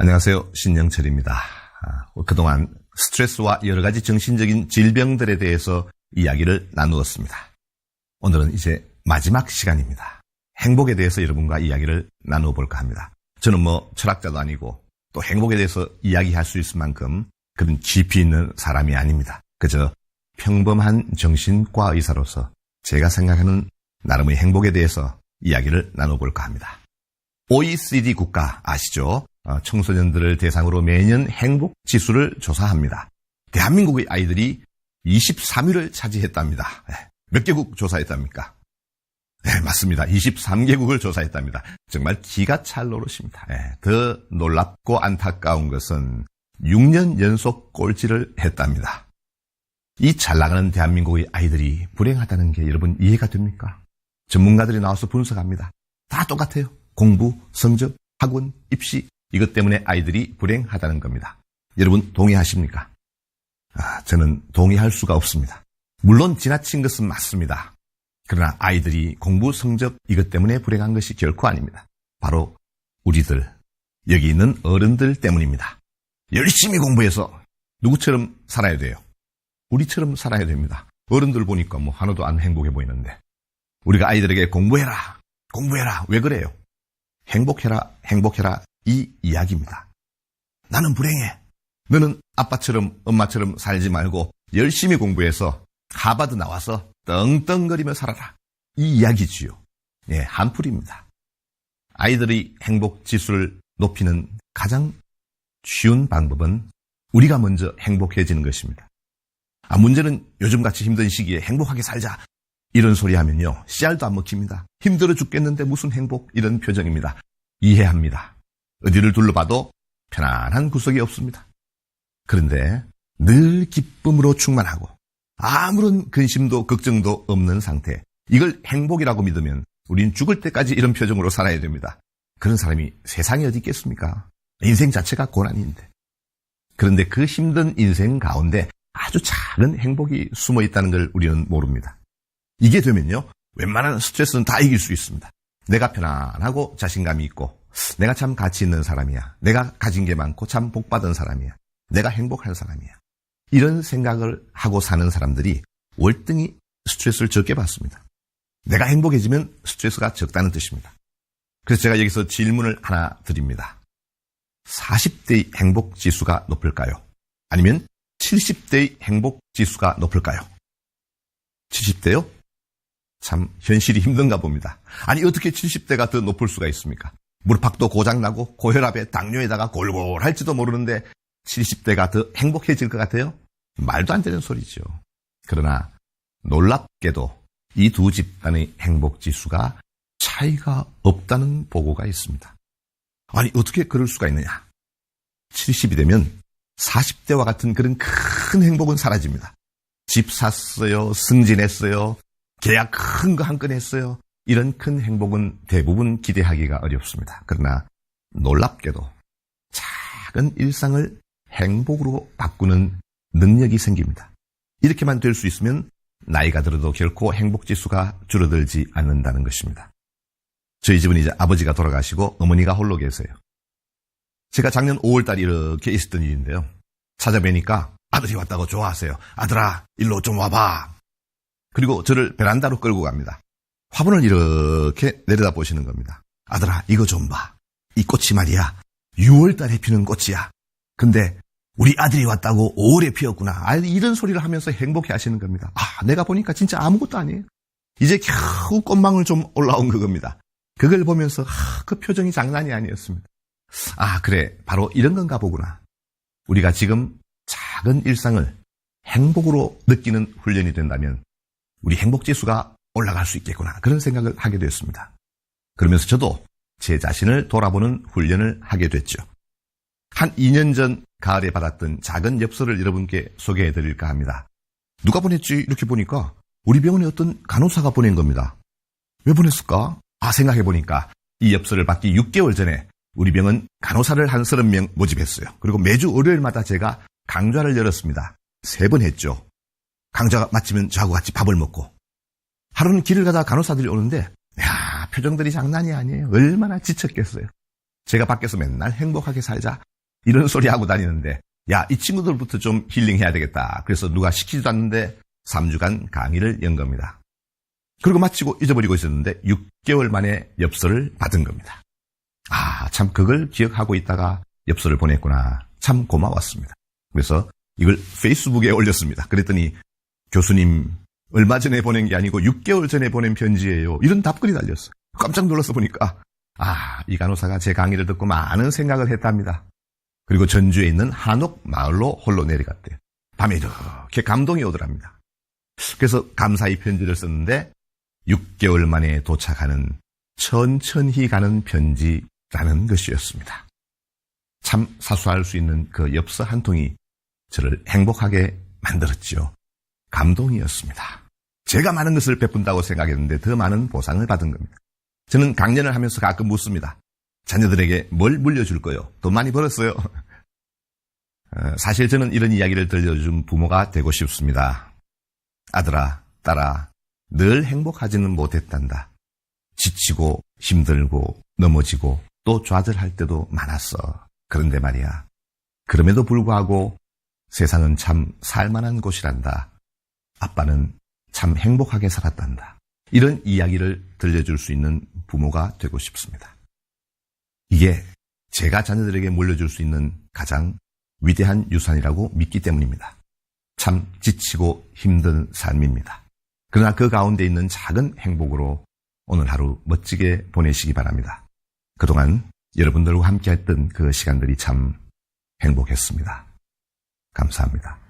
안녕하세요. 신영철입니다. 그동안 스트레스와 여러 가지 정신적인 질병들에 대해서 이야기를 나누었습니다. 오늘은 이제 마지막 시간입니다. 행복에 대해서 여러분과 이야기를 나누어 볼까 합니다. 저는 철학자도 아니고 또 행복에 대해서 이야기할 수 있을 만큼 그런 깊이 있는 사람이 아닙니다. 그저 평범한 정신과 의사로서 제가 생각하는 나름의 행복에 대해서 이야기를 나누어 볼까 합니다. OECD 국가 아시죠? 청소년들을 대상으로 매년 행복 지수를 조사합니다. 대한민국의 아이들이 23위를 차지했답니다. 몇 개국 조사했답니까? 네, 맞습니다. 23개국을 조사했답니다. 정말 기가 찰 노릇입니다. 더 놀랍고 안타까운 것은 6년 연속 꼴찌를 했답니다. 이 잘 나가는 대한민국의 아이들이 불행하다는 게 여러분 이해가 됩니까? 전문가들이 나와서 분석합니다. 다 똑같아요. 공부, 성적, 학원, 입시 이것 때문에 아이들이 불행하다는 겁니다. 여러분 동의하십니까? 저는 동의할 수가 없습니다. 물론 지나친 것은 맞습니다. 그러나 아이들이 공부, 성적 이것 때문에 불행한 것이 결코 아닙니다. 바로 우리들, 여기 있는 어른들 때문입니다. 열심히 공부해서 누구처럼 살아야 돼요? 우리처럼 살아야 됩니다. 어른들 보니까 하나도 안 행복해 보이는데 우리가 아이들에게 공부해라 왜 그래요? 행복해라 이 이야기입니다. 나는 불행해. 너는 아빠처럼 엄마처럼 살지 말고 열심히 공부해서 하버드 나와서 떵떵거리며 살아라. 이 이야기지요. 한풀이입니다. 아이들의 행복 지수를 높이는 가장 쉬운 방법은 우리가 먼저 행복해지는 것입니다. 문제는 요즘같이 힘든 시기에 행복하게 살자. 이런 소리 하면요. 씨알도 안 먹힙니다. 힘들어 죽겠는데 무슨 행복 이런 표정입니다. 이해합니다. 어디를 둘러봐도 편안한 구석이 없습니다. 그런데 늘 기쁨으로 충만하고 아무런 근심도 걱정도 없는 상태. 이걸 행복이라고 믿으면 우린 죽을 때까지 이런 표정으로 살아야 됩니다. 그런 사람이 세상에 어디 있겠습니까? 인생 자체가 고난인데. 그런데 그 힘든 인생 가운데 아주 작은 행복이 숨어 있다는 걸 우리는 모릅니다. 이게 되면요. 웬만한 스트레스는 다 이길 수 있습니다. 내가 편안하고 자신감이 있고 내가 참 가치 있는 사람이야. 내가 가진 게 많고 참 복받은 사람이야. 내가 행복한 사람이야. 이런 생각을 하고 사는 사람들이 월등히 스트레스를 적게 받습니다. 내가 행복해지면 스트레스가 적다는 뜻입니다. 그래서 제가 여기서 질문을 하나 드립니다. 40대의 행복 지수가 높을까요? 아니면 70대의 행복 지수가 높을까요? 70대요? 참 현실이 힘든가 봅니다. 아니 어떻게 70대가 더 높을 수가 있습니까? 무릎팍도 고장나고 고혈압에 당뇨에다가 골골할지도 모르는데 70대가 더 행복해질 것 같아요? 말도 안 되는 소리죠. 그러나 놀랍게도 이 두 집단의 행복지수가 차이가 없다는 보고가 있습니다. 아니 어떻게 그럴 수가 있느냐? 70이 되면 40대와 같은 그런 큰 행복은 사라집니다. 집 샀어요. 승진했어요. 계약 큰 거 한 건 했어요. 이런 큰 행복은 대부분 기대하기가 어렵습니다. 그러나 놀랍게도 작은 일상을 행복으로 바꾸는 능력이 생깁니다. 이렇게만 될 수 있으면 나이가 들어도 결코 행복지수가 줄어들지 않는다는 것입니다. 저희 집은 이제 아버지가 돌아가시고 어머니가 홀로 계세요. 제가 작년 5월달 이렇게 있었던 일인데요. 찾아뵈니까 아들이 왔다고 좋아하세요. 아들아 일로 좀 와봐. 그리고 저를 베란다로 끌고 갑니다. 화분을 이렇게 내려다보시는 겁니다. 아들아 이거 좀 봐. 이 꽃이 말이야 6월달에 피는 꽃이야. 근데 우리 아들이 왔다고 5월에 피었구나. 이런 소리를 하면서 행복해 하시는 겁니다. 내가 보니까 진짜 아무것도 아니에요. 이제 겨우 꽃망울 좀 올라온 그겁니다. 그걸 보면서 그 표정이 장난이 아니었습니다. 그래 바로 이런 건가 보구나. 우리가 지금 작은 일상을 행복으로 느끼는 훈련이 된다면 우리 행복지수가 올라갈 수 있겠구나. 그런 생각을 하게 됐습니다. 그러면서 저도 제 자신을 돌아보는 훈련을 하게 됐죠. 한 2년 전 가을에 받았던 작은 엽서를 여러분께 소개해 드릴까 합니다. 누가 보냈지? 이렇게 보니까 우리 병원에 어떤 간호사가 보낸 겁니다. 왜 보냈을까? 생각해 보니까 이 엽서를 받기 6개월 전에 우리 병원 간호사를 한 30명 모집했어요. 그리고 매주 월요일마다 제가 강좌를 열었습니다. 3번 했죠. 강좌가 마치면 저하고 같이 밥을 먹고 하루는 길을 가다 간호사들이 오는데 표정들이 장난이 아니에요. 얼마나 지쳤겠어요. 제가 밖에서 맨날 행복하게 살자, 이런 소리 하고 다니는데 야, 이 친구들부터 좀 힐링해야 되겠다. 그래서 누가 시키지도 않는데 3주간 강의를 연 겁니다. 그리고 마치고 잊어버리고 있었는데 6개월 만에 엽서를 받은 겁니다. 아, 참 그걸 기억하고 있다가 엽서를 보냈구나. 참 고마웠습니다. 그래서 이걸 페이스북에 올렸습니다. 그랬더니 교수님 얼마 전에 보낸 게 아니고 6개월 전에 보낸 편지예요. 이런 답글이 달렸어요. 깜짝 놀라서 보니까 이 간호사가 제 강의를 듣고 많은 생각을 했답니다. 그리고 전주에 있는 한옥 마을로 홀로 내려갔대요. 밤에 이렇게 감동이 오더랍니다. 그래서 감사의 편지를 썼는데 6개월 만에 도착하는 천천히 가는 편지라는 것이었습니다. 참 사소할 수 있는 그 엽서 한 통이 저를 행복하게 만들었지요. 감동이었습니다. 제가 많은 것을 베푼다고 생각했는데 더 많은 보상을 받은 겁니다. 저는 강연을 하면서 가끔 묻습니다. 자녀들에게 뭘 물려줄 거요? 돈 많이 벌었어요? 사실 저는 이런 이야기를 들려준 부모가 되고 싶습니다. 아들아, 딸아, 늘 행복하지는 못했단다. 지치고 힘들고 넘어지고 또 좌절할 때도 많았어. 그런데 말이야. 그럼에도 불구하고 세상은 참 살만한 곳이란다. 아빠는 참 행복하게 살았단다. 이런 이야기를 들려줄 수 있는 부모가 되고 싶습니다. 이게 제가 자녀들에게 물려줄 수 있는 가장 위대한 유산이라고 믿기 때문입니다. 참 지치고 힘든 삶입니다. 그러나 그 가운데 있는 작은 행복으로 오늘 하루 멋지게 보내시기 바랍니다. 그동안 여러분들과 함께 했던 그 시간들이 참 행복했습니다. 감사합니다.